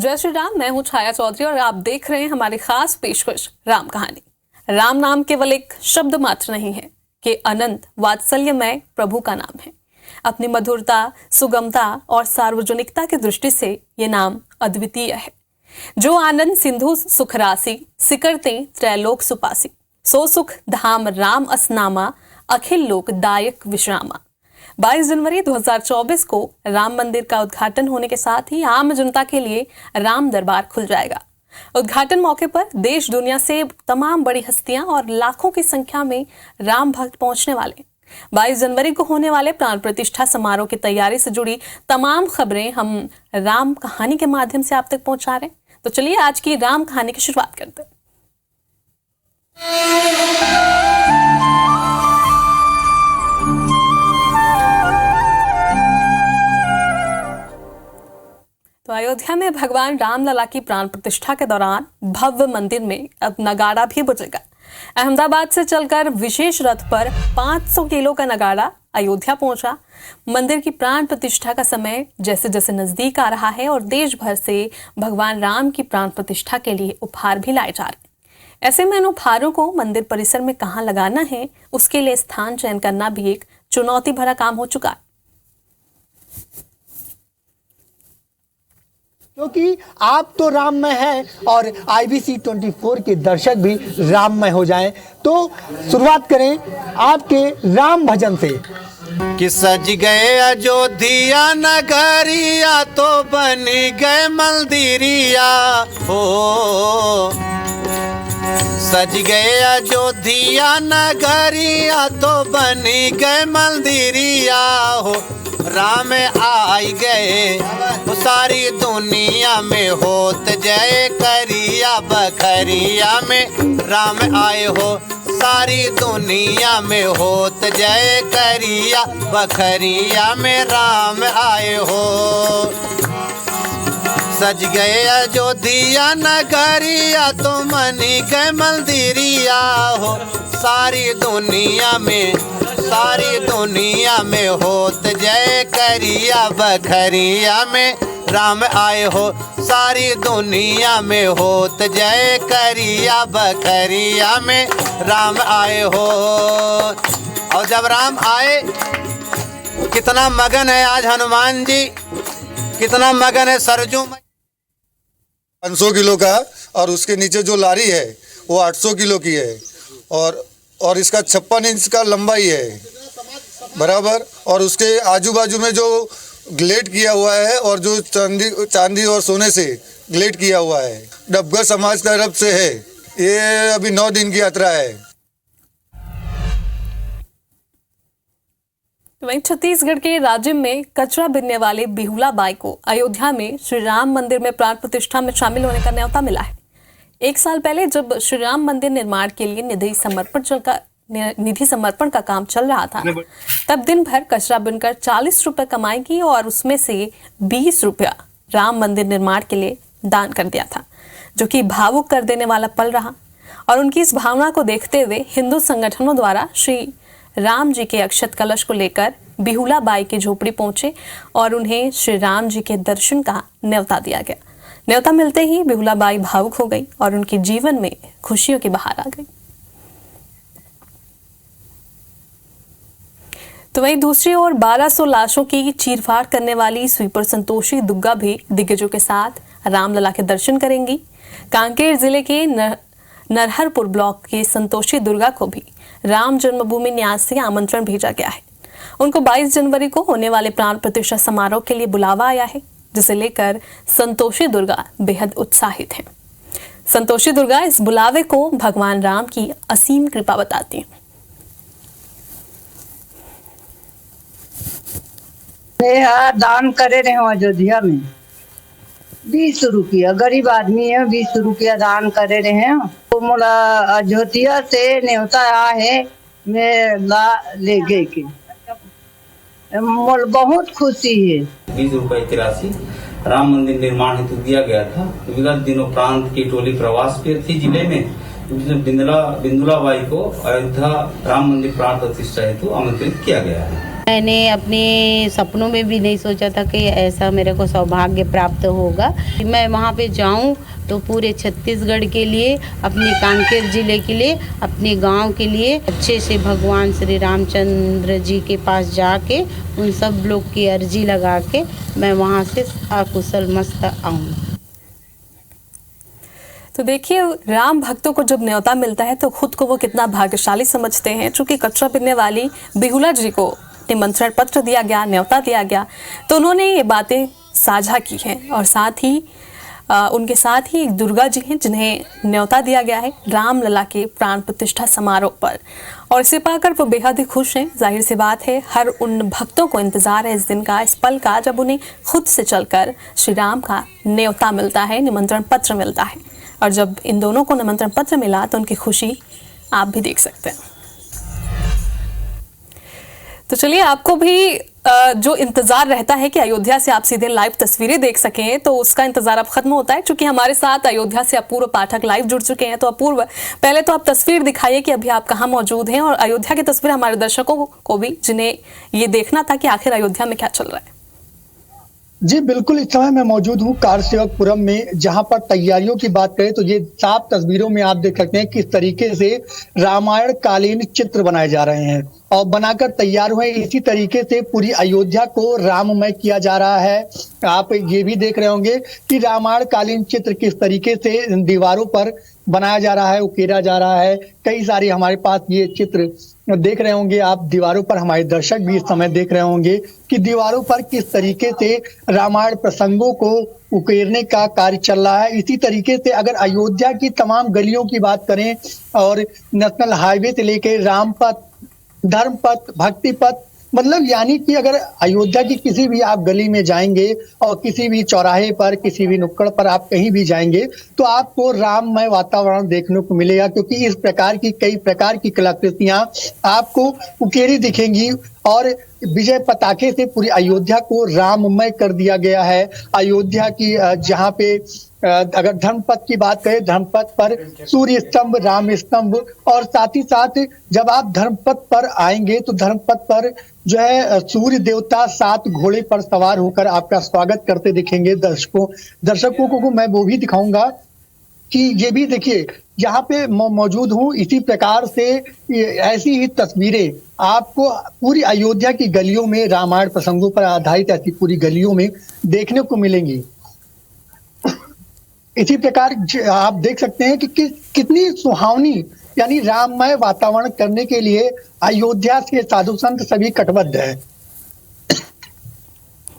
जय श्री राम। मैं हूं छाया चौधरी और आप देख रहे हैं हमारी खास पेशकश राम कहानी। राम नाम केवल एक शब्द मात्र नहीं है कि अनंत वात्सल्यमय प्रभु का नाम है। अपनी मधुरता, सुगमता और सार्वजनिकता की दृष्टि से ये नाम अद्वितीय है। जो आनंद सिंधु सुख राशि, सिकरते त्रैलोक सुपासी, सो सुख धाम राम असनामा, अखिल लोक दायक विश्रामा। 22 जनवरी 2024 को राम मंदिर का उद्घाटन होने के साथ ही आम जनता के लिए राम दरबार खुल जाएगा। उद्घाटन मौके पर देश दुनिया से तमाम बड़ी हस्तियां और लाखों की संख्या में राम भक्त पहुंचने वाले। 22 जनवरी को होने वाले प्राण प्रतिष्ठा समारोह की तैयारी से जुड़ी तमाम खबरें हम राम कहानी के माध्यम से आप तक पहुंचा रहे हैं। तो चलिए आज की राम कहानी की शुरुआत करते हैं। तो अयोध्या में भगवान रामलला की प्राण प्रतिष्ठा के दौरान भव्य मंदिर में अब नगाड़ा भी बजेगा। अहमदाबाद से चलकर विशेष रथ पर 500 किलो का नगाड़ा अयोध्या पहुंचा। मंदिर की प्राण प्रतिष्ठा का समय जैसे जैसे नजदीक आ रहा है और देश भर से भगवान राम की प्राण प्रतिष्ठा के लिए उपहार भी लाए जा रहे हैं। ऐसे में इन उपहारों को मंदिर परिसर में कहाँ लगाना है, उसके लिए स्थान चयन करना भी एक चुनौती भरा काम हो चुका है। क्योंकि आप तो राममय है और IBC 24 के दर्शक भी राममय हो जाएं, तो शुरुआत करें आपके राम भजन से। कि सज गए अयोध्या नगरिया तो बनी गए मंदिरिया हो, सज गए अयोध्या नगरिया तो बनी गए मंदिरिया हो। राम आई गए वो सारी दुनिया में होत जय करिया, बखरिया में राम आए हो सारी दुनिया में होत जय करिया, बखरिया में राम आए हो। सज गए अयोध्या नगरिया तो मनी गए मंदिरिया हो, सारी दुनिया में होत जय करिया, बखरिया में राम आए हो सारी दुनिया में होत जय करिया, बखरिया में राम आए हो। और जब राम आए कितना मगन है आज हनुमान जी, कितना मगन है सरजू में। 500 किलो का और उसके नीचे जो लारी है वो 800 किलो की है और इसका 56 इंच का लंबाई है बराबर। और उसके आजू बाजू में जो ग्लेड किया हुआ है और जो चांदी और सोने से ग्लेड किया हुआ है, डबगर समाज की तरफ से है। ये अभी 9 दिन की यात्रा है। वहीं छत्तीसगढ़ के राजिम में कचरा बिनने वाले बिहुला बाई को अयोध्या में श्री राम मंदिर में प्राण प्रतिष्ठा में शामिल होने का न्योता मिला है। 1 साल पहले जब श्री राम मंदिर निर्माण के लिए निधि समर्पण का काम चल रहा था, तब दिन भर कचरा बिनकर 40 रुपए कमाएगी और उसमें से 20 रुपया राम मंदिर निर्माण के लिए दान कर दिया था, जो कि भावुक कर देने वाला पल रहा। और उनकी इस भावना को देखते हुए हिंदू संगठनों द्वारा श्री राम जी के अक्षत कलश को लेकर बिहुला बाई की झोपड़ी पहुंचे और उन्हें श्री राम जी के दर्शन का न्योता दिया गया। न्योता मिलते ही बिहुला बाई भावुक हो गई और उनके जीवन में खुशियों की बहार आ गई। तो वहीं दूसरी ओर 1200 लाशों की चीरफाड़ करने वाली स्वीपर संतोषी दुग्गा भी दिग्गजों के साथ रामलला के दर्शन करेंगी। कांकेर जिले के नरहरपुर ब्लॉक के संतोषी दुर्गा को भी राम जन्मभूमि न्यास से आमंत्रण भेजा गया है। उनको 22 जनवरी को होने वाले प्राण प्रतिष्ठा समारोह के लिए बुलावा आया है, जिसे लेकर संतोषी दुर्गा बेहद उत्साहित हैं। संतोषी दुर्गा इस बुलावे को भगवान राम की असीम कृपा बताती हैं। दान करे रहे हो अयोध्या में 20 रुपया, गरीब आदमी है, 20 रुपया दान करे रहे हैं। तो मोला अयोध्या से न्योता आया है, मैं ले गए के मोल बहुत खुशी है। 20 रुपए की राशि राम मंदिर निर्माण हेतु दिया गया था। विगत दिनों प्रांत की टोली प्रवास पे थी जिले में, बिंदुला बाई को अयोध्या राम मंदिर प्राण प्रतिष्ठा हेतु आमंत्रित किया गया है। मैंने अपने सपनों में भी नहीं सोचा था कि ऐसा मेरे को सौभाग्य प्राप्त होगा। मैं वहाँ पे जाऊँ तो पूरे छत्तीसगढ़ के लिए, अपने कांकेर जिले के लिए, अपने गांव के लिए अच्छे से भगवान श्री रामचंद्र जी के पास जाके उन सब लोग की अर्जी लगा के मैं वहाँ से अकुशल मस्त आऊँ। तो देखिए, राम भक्तों को जब न्योता मिलता है तो खुद को वो कितना भाग्यशाली समझते हैं। चूंकि कचरा बिनने वाली बिहुला जी को निमंत्रण पत्र दिया गया, न्योता दिया गया, तो उन्होंने ये बातें साझा की हैं। और साथ ही उनके साथ ही दुर्गा जी हैं जिन्हें न्योता दिया गया है रामलला के प्राण प्रतिष्ठा समारोह पर, और इसे पाकर वो बेहद ही खुश हैं। जाहिर सी बात है, हर उन भक्तों को इंतजार है इस दिन का, इस पल का, जब उन्हें खुद से चलकर श्री राम का न्योता मिलता है, निमंत्रण पत्र मिलता है। और जब इन दोनों को निमंत्रण पत्र मिला तो उनकी खुशी आप भी देख सकते हैं। तो चलिए, आपको भी जो इंतजार रहता है कि अयोध्या से आप सीधे लाइव तस्वीरें देख सकें, तो उसका इंतजार अब खत्म होता है। क्योंकि हमारे साथ अयोध्या से अपूर्व पाठक लाइव जुड़ चुके हैं। तो अपूर्व, पहले तो आप तस्वीर दिखाइए कि अभी आप कहाँ मौजूद हैं, और अयोध्या की तस्वीर हमारे दर्शकों को भी, जिन्हें ये देखना था कि आखिर अयोध्या में क्या चल रहा है। जी बिल्कुल, इस समय मैं मौजूद हूँ कारसेवकपुरम में, जहां पर तैयारियों की बात करें तो ये साफ तस्वीरों में आप देख सकते हैं किस तरीके से रामायण कालीन चित्र बनाए जा रहे हैं और बनाकर तैयार हुए। इसी तरीके से पूरी अयोध्या को राममय किया जा रहा है। आप ये भी देख रहे होंगे कि रामायण कालीन चित्र किस तरीके से दीवारों पर बनाया जा रहा है, उकेरा जा रहा है। कई सारे हमारे पास ये चित्र देख रहे होंगे आप दीवारों पर, हमारे दर्शक भी इस समय देख रहे होंगे कि दीवारों पर किस तरीके से रामायण प्रसंगों को उकेरने का कार्य चल रहा है। इसी तरीके से अगर अयोध्या की तमाम गलियों की बात करें और नेशनल हाईवे से लेकर रामपथ, धर्मपथ, भक्ति पथ, मतलब यानी कि अगर अयोध्या की किसी भी आप गली में जाएंगे और किसी भी चौराहे पर, किसी भी नुक्कड़ पर आप कहीं भी जाएंगे तो आपको राममय वातावरण देखने को मिलेगा। क्योंकि इस प्रकार की कई प्रकार की कलाकृतियां आपको उकेरी दिखेंगी और विजय पताके से पूरी अयोध्या को राममय कर दिया गया है। अयोध्या की जहाँ पे अगर धर्मपथ की बात करें, धर्मपथ पर सूर्य स्तंभ, राम स्तंभ, और साथ ही साथ जब आप धर्मपथ पर आएंगे तो धर्मपथ पर जो है सूर्य देवता 7 घोड़े पर सवार होकर आपका स्वागत करते दिखेंगे। दर्शकों को मैं वो भी दिखाऊंगा कि ये भी देखिए, यहाँ पे मौजूद हूँ। इसी प्रकार से ऐसी ही तस्वीरें आपको पूरी अयोध्या की गलियों में, रामायण प्रसंगों पर आधारित ऐसी पूरी गलियों में देखने को मिलेंगी। इसी प्रकार आप देख सकते हैं कि कितनी सुहावनी यानी राममय वातावरण करने के लिए अयोध्या के साधु संत सभी कटिबद्ध है।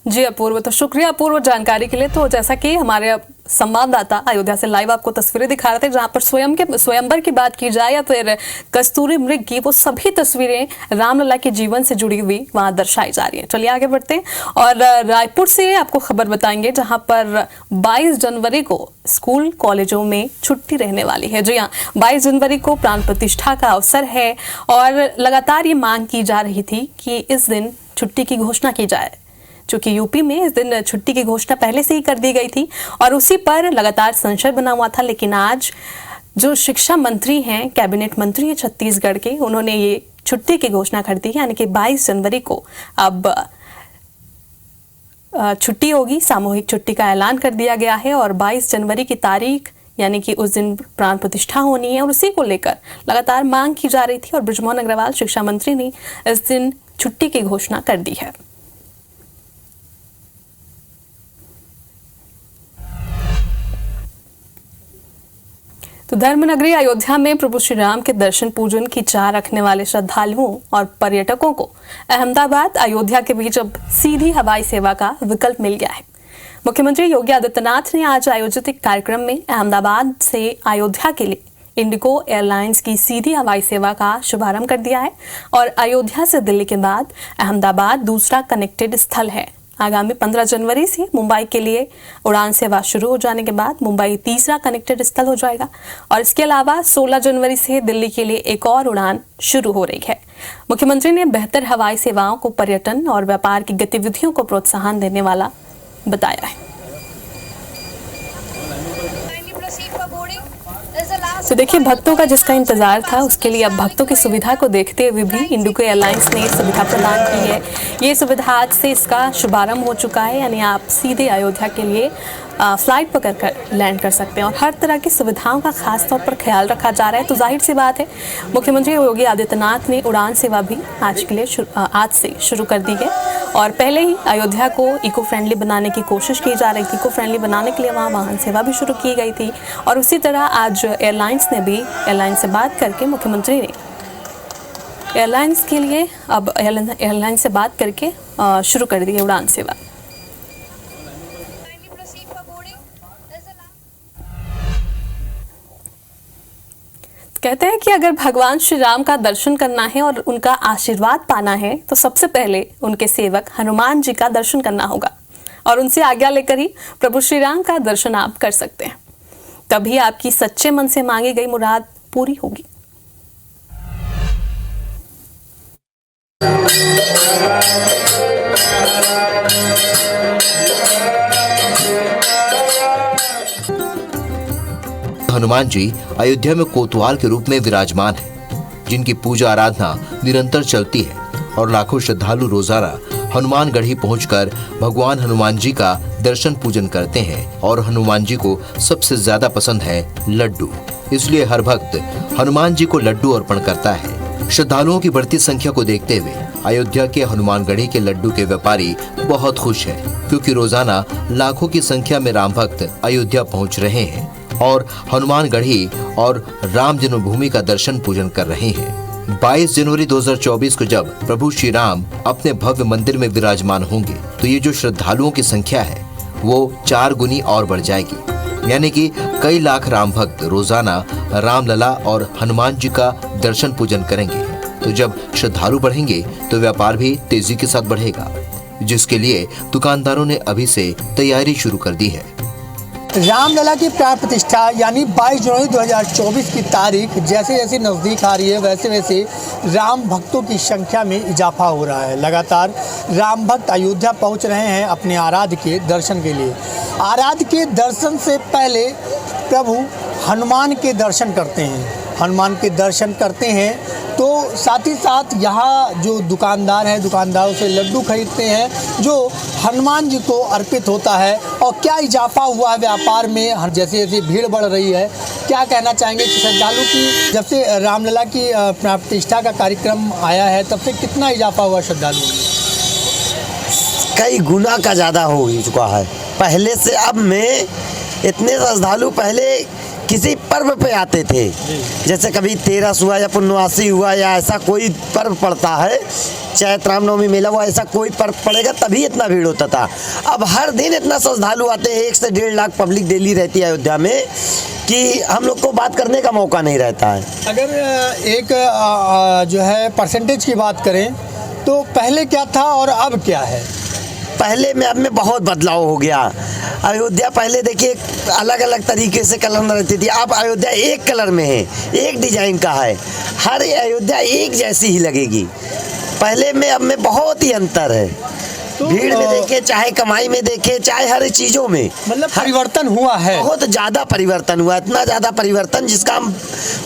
जी अपूर्व, तो शुक्रिया अपूर्व जानकारी के लिए। तो जैसा कि हमारे संवाददाता अयोध्या से लाइव आपको तस्वीरें दिखा रहे थे, जहां पर स्वयंवर की बात की जाए या फिर कस्तूरी मृग की, वो सभी तस्वीरें रामलला के जीवन से जुड़ी हुई वहां दर्शाई जा रही हैं। चलिए आगे बढ़ते हैं और रायपुर से आपको खबर बताएंगे, जहां पर 22 जनवरी को स्कूल कॉलेजों में छुट्टी रहने वाली है। जी हाँ, 22 जनवरी को प्राण प्रतिष्ठा का अवसर है और लगातार ये मांग की जा रही थी कि इस दिन छुट्टी की घोषणा की जाए। चूंकि यूपी में इस दिन छुट्टी की घोषणा पहले से ही कर दी गई थी और उसी पर लगातार संशय बना हुआ था। लेकिन आज जो शिक्षा मंत्री हैं, कैबिनेट मंत्री हैं छत्तीसगढ़ के, उन्होंने ये छुट्टी की घोषणा कर दी है। यानी कि 22 जनवरी को अब छुट्टी होगी, सामूहिक छुट्टी का ऐलान कर दिया गया है और 22 जनवरी की तारीख यानी कि उस दिन प्राण प्रतिष्ठा होनी है और उसी को लेकर लगातार मांग की जा रही थी और बृजमोहन अग्रवाल शिक्षा मंत्री ने इस दिन छुट्टी की घोषणा कर दी है। तो धर्मनगरी अयोध्या में प्रभु श्री राम के दर्शन पूजन की चाह रखने वाले श्रद्धालुओं और पर्यटकों को अहमदाबाद अयोध्या के बीच अब सीधी हवाई सेवा का विकल्प मिल गया है। मुख्यमंत्री योगी आदित्यनाथ ने आज आयोजित एक कार्यक्रम में अहमदाबाद से अयोध्या के लिए इंडिगो एयरलाइंस की सीधी हवाई सेवा का शुभारंभ कर दिया है और अयोध्या से दिल्ली के बाद अहमदाबाद दूसरा कनेक्टेड स्थल है। आगामी 15 जनवरी से मुंबई के लिए उड़ान सेवा शुरू हो जाने के बाद मुंबई तीसरा कनेक्टेड स्थल हो जाएगा और इसके अलावा 16 जनवरी से दिल्ली के लिए एक और उड़ान शुरू हो रही है। मुख्यमंत्री ने बेहतर हवाई सेवाओं को पर्यटन और व्यापार की गतिविधियों को प्रोत्साहन देने वाला बताया है। तो देखिए, भक्तों का जिसका इंतजार था उसके लिए अब भक्तों की सुविधा को देखते हुए भी इंडिगो एयरलाइंस ने सुविधा प्रदान की है। ये सुविधा आज से इसका शुभारंभ हो चुका है, यानी आप सीधे अयोध्या के लिए फ्लाइट पकड़कर लैंड कर सकते हैं और हर तरह की सुविधाओं का खास तौर पर ख्याल रखा जा रहा है। तो जाहिर सी बात है, मुख्यमंत्री योगी आदित्यनाथ ने उड़ान सेवा भी आज से शुरू कर दी है और पहले ही अयोध्या को इको फ्रेंडली बनाने की कोशिश की जा रही थी। इको फ्रेंडली बनाने के लिए वहाँ वाहन सेवा भी शुरू की गई थी और उसी तरह आज एयरलाइंस ने भी एयरलाइंस से बात करके मुख्यमंत्री ने एयरलाइंस के लिए अब एयरलाइन से बात करके शुरू कर दी है उड़ान सेवा। कहते हैं कि अगर भगवान श्री राम का दर्शन करना है और उनका आशीर्वाद पाना है तो सबसे पहले उनके सेवक हनुमान जी का दर्शन करना होगा और उनसे आज्ञा लेकर ही प्रभु श्री राम का दर्शन आप कर सकते हैं। तभी आपकी सच्चे मन से मांगी गई मुराद पूरी होगी। हनुमान जी अयोध्या में कोतवाल के रूप में विराजमान हैं, जिनकी पूजा आराधना निरंतर चलती है और लाखों श्रद्धालु रोजाना हनुमानगढ़ी पहुंचकर भगवान हनुमान जी का दर्शन पूजन करते हैं और हनुमान जी को सबसे ज्यादा पसंद है लड्डू, इसलिए हर भक्त हनुमान जी को लड्डू अर्पण करता है। श्रद्धालुओं की बढ़ती संख्या को देखते हुए अयोध्या के हनुमानगढ़ी के लड्डू के व्यापारी बहुत खुश हैं, क्योंकि रोजाना लाखों की संख्या में राम भक्त अयोध्या पहुंच रहे हैं और हनुमानगढ़ी और राम जन्मभूमि का दर्शन पूजन कर रहे हैं। 22 जनवरी 2024 को जब प्रभु श्री राम अपने भव्य मंदिर में विराजमान होंगे तो ये जो श्रद्धालुओं की संख्या है वो 4 गुनी और बढ़ जाएगी, यानी कि कई लाख राम भक्त रोजाना रामलला और हनुमान जी का दर्शन पूजन करेंगे। तो जब श्रद्धालु बढ़ेंगे तो व्यापार भी तेजी के साथ बढ़ेगा, जिसके लिए दुकानदारों ने अभी से तैयारी शुरू कर दी है। रामलला की प्राण प्रतिष्ठा यानी 22 जनवरी 2024 की तारीख जैसे जैसे नज़दीक आ रही है वैसे वैसे राम भक्तों की संख्या में इजाफा हो रहा है। लगातार राम भक्त अयोध्या पहुंच रहे हैं अपने आराध्य के दर्शन के लिए। आराध्य के दर्शन से पहले प्रभु हनुमान के दर्शन करते हैं। हनुमान के दर्शन करते हैं तो साथ ही साथ यहाँ जो दुकानदार हैं, दुकानदारों से लड्डू खरीदते हैं जो हनुमान जी को अर्पित होता है। और क्या इजाफा हुआ है व्यापार में, जैसे जैसे भीड़ बढ़ रही है, क्या कहना चाहेंगे कि श्रद्धालु की जब से रामलला की प्रतिष्ठा का कार्यक्रम आया है तब से कितना इजाफा हुआ श्रद्धालु में? कई गुना का ज़्यादा हो चुका है पहले से। अब में इतने श्रद्धालु पहले किसी पर्व पे आते थे, जैसे कभी 13 हुआ या पुण्यवासी हुआ या ऐसा कोई पर्व पड़ता है, चैत्र रामनवमी मेला हुआ, ऐसा कोई पर्व पड़ेगा तभी इतना भीड़ होता था। अब हर दिन इतना श्रद्धालु आते हैं, 1 से 1.5 लाख पब्लिक डेली रहती है अयोध्या में कि हम लोग को बात करने का मौका नहीं रहता है। अगर एक जो है परसेंटेज की बात करें तो पहले क्या था और अब क्या है? पहले में अब में बहुत बदलाव हो गया। अयोध्या पहले देखिए अलग अलग तरीके से कलर में रहती थी, अब अयोध्या एक कलर में है, एक डिजाइन का है, हर अयोध्या एक जैसी ही लगेगी। पहले में अब में बहुत ही अंतर है। तो भीड़ में देखे, चाहे कमाई में देखे, चाहे हर चीजों में मतलब परिवर्तन हुआ है, बहुत ज्यादा परिवर्तन हुआ, इतना ज्यादा परिवर्तन जिसका हम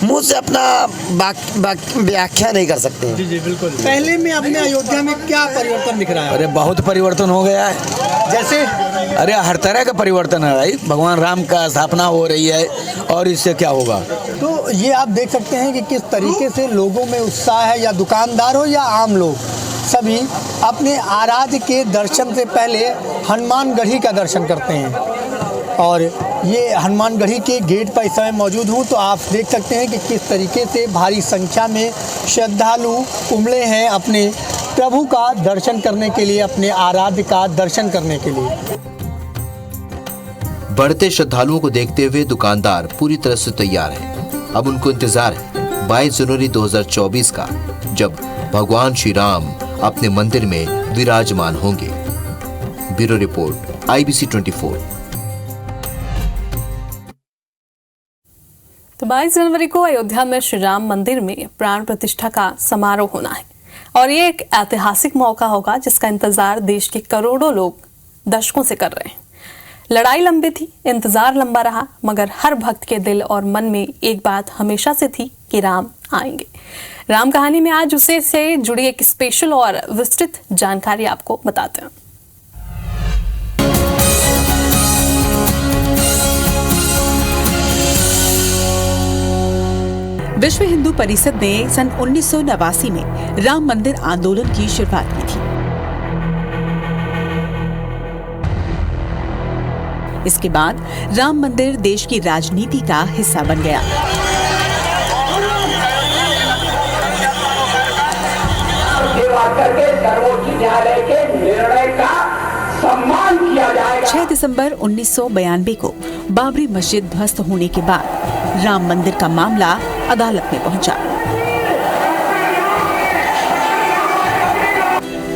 मुंह से अपना व्याख्या नहीं कर सकते। जी जी बिल्कुल। पहले में अपने अयोध्या में क्या परिवर्तन दिख रहा है? अरे बहुत परिवर्तन हो गया है। जैसे अरे हर तरह का परिवर्तन है भाई, भगवान राम का स्थापना हो रही है और इससे क्या होगा। तो ये आप देख सकते हैं कि किस तरीके से लोगों में उत्साह है, या दुकानदार हो या आम लोग, सभी अपने आराध्य के दर्शन से पहले हनुमानगढ़ी का दर्शन करते हैं। और ये हनुमानगढ़ी के गेट पर इस समय मौजूद हूँ तो आप देख सकते हैं कि किस तरीके से भारी संख्या में श्रद्धालु उमड़े हैं अपने प्रभु का दर्शन करने के लिए, अपने आराध्य का दर्शन करने के लिए। बढ़ते श्रद्धालुओं को देखते हुए दुकानदार पूरी तरह से तैयार हैं। अब उनको इंतजार है 22 जनवरी 2024 का, जब भगवान श्री राम अपने मंदिर में विराजमान होंगे। Bureau report IBC 24। तो 22 जनवरी को अयोध्या में श्री राम मंदिर में प्राण प्रतिष्ठा का समारोह होना है और ये एक ऐतिहासिक मौका होगा जिसका इंतजार देश के करोड़ों लोग दशकों से कर रहे हैं। लड़ाई लंबी थी, इंतजार लंबा रहा, मगर हर भक्त के दिल और मन में एक बात हमेशा से थी कि राम आएंगे। राम कहानी में आज उसे से जुड़ी एक स्पेशल और विस्तृत जानकारी आपको बताते हैं। विश्व हिंदू परिषद ने सन 1989 में राम मंदिर आंदोलन की शुरुआत की थी। इसके बाद राम मंदिर देश की राजनीति का हिस्सा बन गया। सर्वोच्च न्यायालय के निर्णय का सम्मान किया जाएगा। 6 दिसंबर 1992 को बाबरी मस्जिद ध्वस्त होने के बाद राम मंदिर का मामला अदालत में पहुंचा।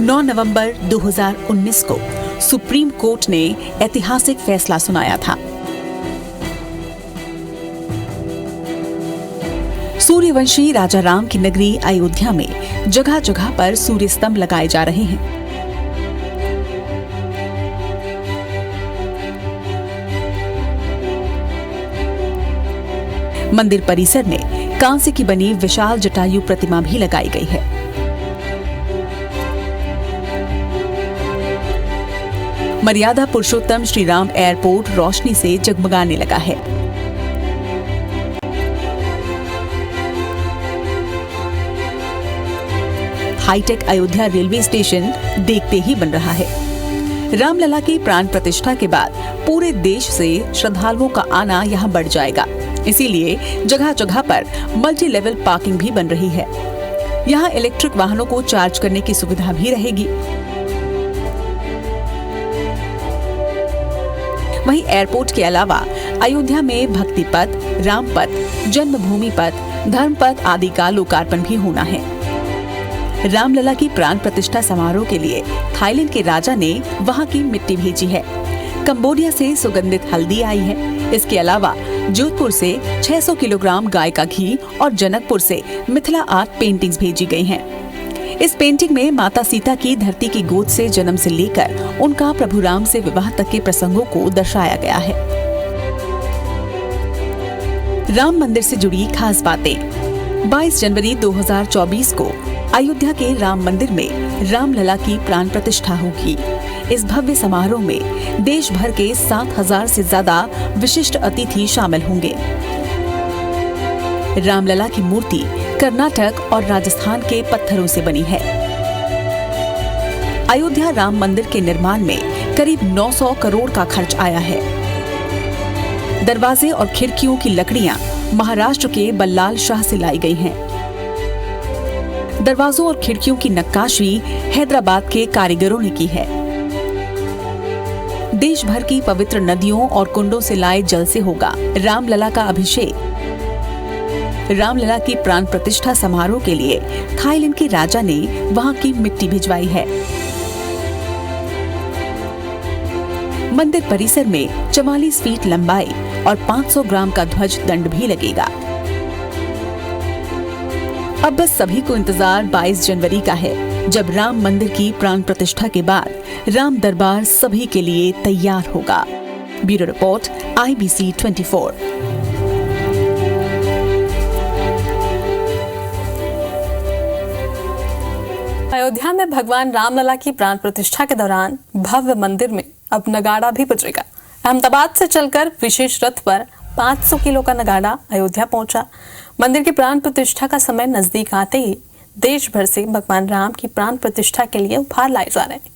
9 नवंबर 2019 को सुप्रीम कोर्ट ने ऐतिहासिक फैसला सुनाया था। सूर्यवंशी राजा राम की नगरी अयोध्या में जगह जगह पर सूर्य स्तंभ लगाए जा रहे हैं। मंदिर परिसर में कांसे की बनी विशाल जटायु प्रतिमा भी लगाई गई है। मर्यादा पुरुषोत्तम श्री राम एयरपोर्ट रोशनी से जगमगाने लगा है। हाईटेक अयोध्या रेलवे स्टेशन देखते ही बन रहा है। रामलला की प्राण प्रतिष्ठा के बाद पूरे देश से श्रद्धालुओं का आना यहाँ बढ़ जाएगा। इसीलिए जगह जगह पर मल्टी लेवल पार्किंग भी बन रही है। यहाँ इलेक्ट्रिक वाहनों को चार्ज करने की सुविधा भी रहेगी। वहीं एयरपोर्ट के अलावा अयोध्या में भक्ति पथ, राम पथ, जन्मभूमि पथ, धर्म पथ आदि का लोकार्पण भी होना है। रामलला की प्राण प्रतिष्ठा समारोह के लिए थाईलैंड के राजा ने वहां की मिट्टी भेजी है। कंबोडिया से सुगंधित हल्दी आई है। इसके अलावा जोधपुर से 600 किलोग्राम गाय का घी और जनकपुर से मिथिला आर्ट पेंटिंग्स भेजी गई हैं। इस पेंटिंग में माता सीता की धरती की गोद से जन्म से लेकर उनका प्रभु राम से विवाह तक के प्रसंगों को दर्शाया गया है। राम मंदिर से जुड़ी खास बातें। 22 जनवरी 2024 को अयोध्या के राम मंदिर में रामलला की प्राण प्रतिष्ठा होगी। इस भव्य समारोह में देश भर के 7,000 से ज्यादा विशिष्ट अतिथि शामिल होंगे। रामलला की मूर्ति कर्नाटक और राजस्थान के पत्थरों से बनी है। अयोध्या राम मंदिर के निर्माण में करीब 900 करोड़ का खर्च आया है। दरवाजे और खिड़कियों की लकड़ियां महाराष्ट्र के बल्लाल शाह से लाई गई हैं। दरवाजों और खिड़कियों की नक्काशी हैदराबाद के कारीगरों ने की है। देश भर की पवित्र नदियों और कुंडों से लाए जल से होगा रामलला का अभिषेक। रामलला की प्राण प्रतिष्ठा समारोह के लिए थाईलैंड के राजा ने वहां की मिट्टी भिजवाई है। मंदिर परिसर में 44 फीट लंबाई और 500 ग्राम का ध्वज दंड भी लगेगा। अब बस सभी को इंतजार 22 जनवरी का है, जब राम मंदिर की प्राण प्रतिष्ठा के बाद राम दरबार सभी के लिए तैयार होगा। Bureau report, IBC 24। अयोध्या में भगवान रामलला की प्राण प्रतिष्ठा के दौरान भव्य मंदिर में अब नगाड़ा भी बजेगा। अहमदाबाद से चलकर विशेष रथ पर 500 किलो का नगाड़ा अयोध्या पहुंचा। मंदिर की प्राण प्रतिष्ठा का समय नजदीक आते ही देश भर से भगवान राम की प्राण प्रतिष्ठा के लिए उपहार लाए जा रहे हैं।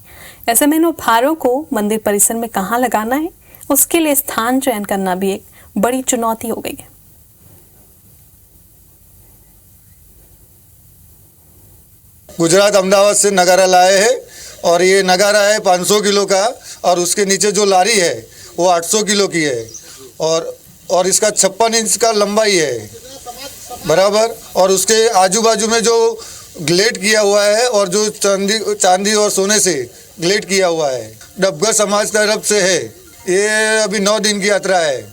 ऐसे में इन उपहारों को मंदिर परिसर में कहां लगाना है, उसके लिए स्थान चयन करना भी एक बड़ी चुनौती हो गई है। गुजरात अहमदाबाद से नगारा लाए हैं और ये नगारा है 500 किलो का और उसके नीचे जो लारी है वो 800 किलो की है और इसका 56 इंच का लंबाई है बराबर। और उसके आजू बाजू में जो ग्लेट किया हुआ है और जो चांदी और सोने से ग्लेट किया हुआ है, डबगर समाज तरफ से है। ये अभी 9 दिन की यात्रा है।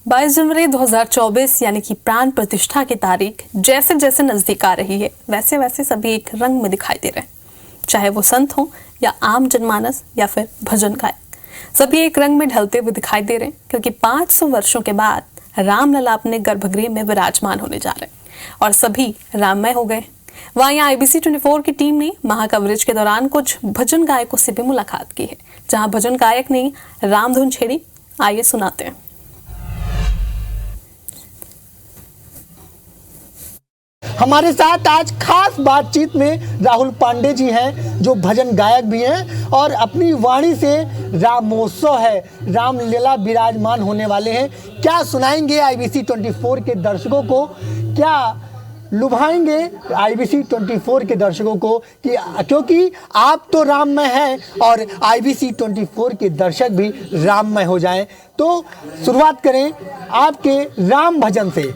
22 जनवरी 2024 यानी कि प्राण प्रतिष्ठा की तारीख जैसे जैसे नजदीक आ रही है, वैसे वैसे सभी एक रंग में दिखाई दे रहे हैं। चाहे वो संत हो या आम जनमानस या फिर भजन गायक, सभी एक रंग में ढलते हुए दिखाई दे रहे हैं, क्योंकि 500 वर्षों के बाद रामलला अपने गर्भगृह में विराजमान होने जा रहे हैं और सभी राममय हो गए। वहीं IBC 24 की टीम ने महा कवरेज के दौरान कुछ भजन गायकों से भी मुलाकात की है, जहां भजन गायक ने रामधुन छेड़ी। आइए सुनाते हैं। हमारे साथ आज खास बातचीत में राहुल पांडे जी हैं, जो भजन गायक भी हैं और अपनी वाणी से रामोत्सव है, रामलीला विराजमान होने वाले हैं। क्या सुनाएंगे IBC 24 के दर्शकों को, क्या लुभाएंगे IBC 24 के दर्शकों को, कि क्योंकि आप तो राममय हैं और IBC 24 के दर्शक भी राममय हो जाएं। तो शुरुआत करें आपके राम भजन से।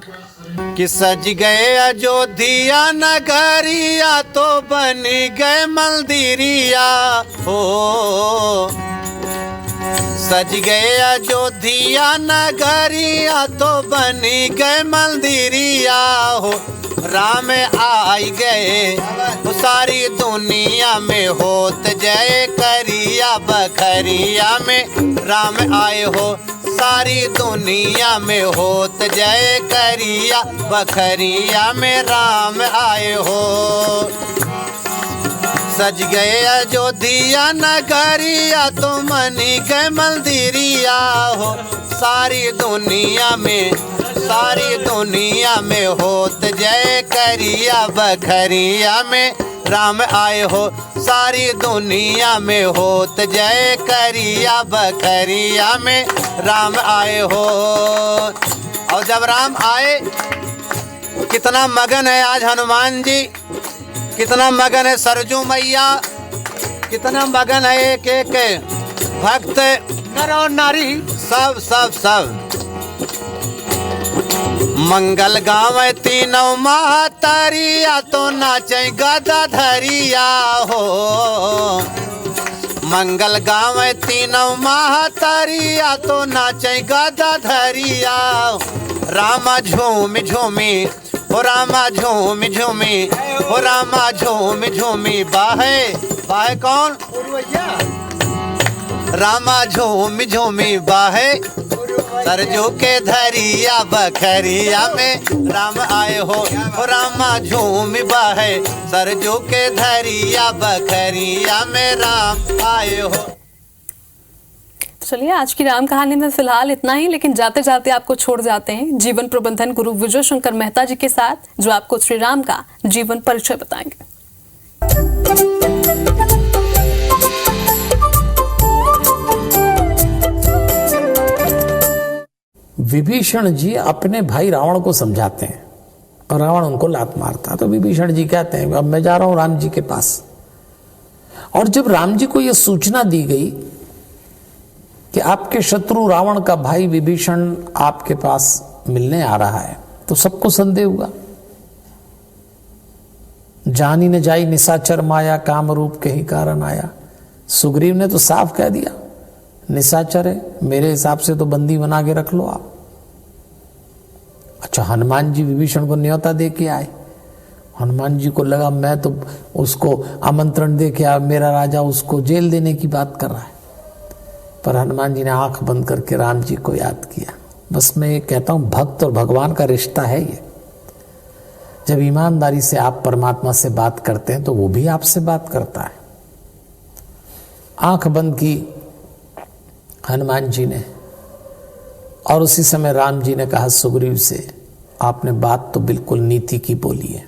कि सज गए अयोध्या नगरिया तो बन गए मंदिरिया हो, सज गए अयोध्या नगरिया तो बन गए मंदिरिया हो, राम आई गए वो सारी दुनिया में होत जय करिया बखरिया में राम आए हो, सारी दुनिया में होत जय करिया बखरिया में राम आए हो। सज गए अयोध्या नगरिया तो मनी गए मंदिरिया हो, सारी दुनिया में होत जय करिया बखरिया में राम आए हो, सारी दुनिया में होत जय करिया बखरिया में राम आए हो। और जब राम आए, कितना मगन है आज हनुमान जी, कितना मगन है सरजू मैया, कितना मगन है एक एक भक्त नर और नारी, सब सब सब मंगल गाँव तीनों महातरिया तो नाचे गदा धरिया हो, मंगल गाँव तीनों महातरिया तो नाचे गदा धरिया, रामा झूम झूमी हो, रामा झूम झूमी हो, रामा झूम झूमी बाहे बाहे कौन रामा झूम झूमी बाहे, सरजू के धरिया बखरिया में राम आए हो, रामा झूम बाहे, सरजू के धरिया बखरिया में राम आए हो। चलिए, आज की राम कहानी में फिलहाल इतना ही, लेकिन जाते जाते आपको छोड़ जाते हैं जीवन प्रबंधन गुरु विजय शंकर मेहता जी के साथ, जो आपको श्री राम का जीवन परिचय बताएंगे। विभीषण जी अपने भाई रावण को समझाते हैं और रावण उनको लात मारता, तो विभीषण जी कहते हैं अब मैं जा रहा हूं राम जी के पास। और जब राम जी को यह सूचना दी गई कि आपके शत्रु रावण का भाई विभीषण आपके पास मिलने आ रहा है, तो सबको संदेह हुआ। जानी न जाई निशाचर माया, काम रूप के ही कारण आया। सुग्रीव ने तो साफ कह दिया निशाचर है, मेरे हिसाब से तो बंदी बना के रख लो आप। अच्छा, हनुमान जी विभीषण को न्योता दे के आए। हनुमान जी को लगा मैं तो उसको आमंत्रण दे के आया, मेरा राजा उसको जेल देने की बात कर रहा है। पर हनुमान जी ने आंख बंद करके राम जी को याद किया। बस मैं ये कहता हूं, भक्त और भगवान का रिश्ता है ये। जब ईमानदारी से आप परमात्मा से बात करते हैं तो वो भी आपसे बात करता है। आंख बंद की हनुमान जी ने, और उसी समय राम जी ने कहा सुग्रीव से, आपने बात तो बिल्कुल नीति की बोली है।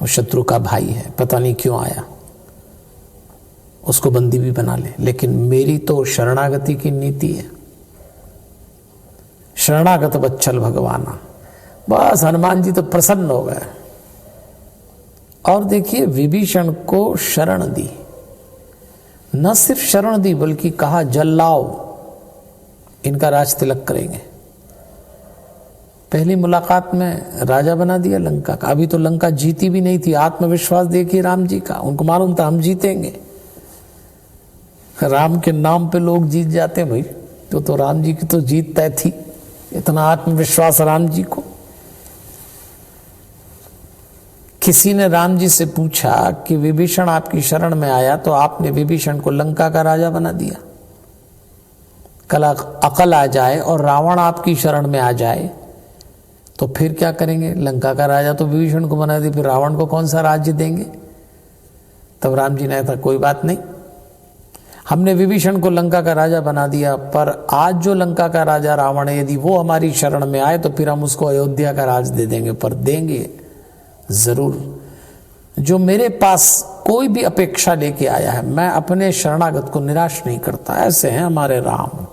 वो शत्रु का भाई है, पता नहीं क्यों आया, उसको बंदी भी बना ले, लेकिन मेरी तो शरणागति की नीति है। शरणागत बच्चल भगवाना। बस हनुमान जी तो प्रसन्न हो गए। और देखिए, विभीषण को शरण दी, न सिर्फ शरण दी बल्कि कहा जल लाओ, इनका राज तिलक करेंगे। पहली मुलाकात में राजा बना दिया लंका का। अभी तो लंका जीती भी नहीं थी। आत्मविश्वास देखिए राम जी का, उनको मालूम था हम जीतेंगे। राम के नाम पे लोग जीत जाते हैं भाई, तो राम जी की तो जीत तय थी। इतना आत्मविश्वास राम जी को। किसी ने राम जी से पूछा कि विभीषण आपकी शरण में आया तो आपने विभीषण को लंका का राजा बना दिया। कल अकल आ जाए और रावण आपकी शरण में आ जाए तो फिर क्या करेंगे? लंका का राजा तो विभीषण को बना दिया, फिर रावण को कौन सा राज्य देंगे? तब राम जी ने कहा कोई बात नहीं, हमने विभीषण को लंका का राजा बना दिया, पर आज जो लंका का राजा रावण है, यदि वो हमारी शरण में आए तो फिर हम उसको अयोध्या का राज दे देंगे, पर देंगे जरूर। जो मेरे पास कोई भी अपेक्षा लेके आया है, मैं अपने शरणागत को निराश नहीं करता। ऐसे हैं हमारे राम।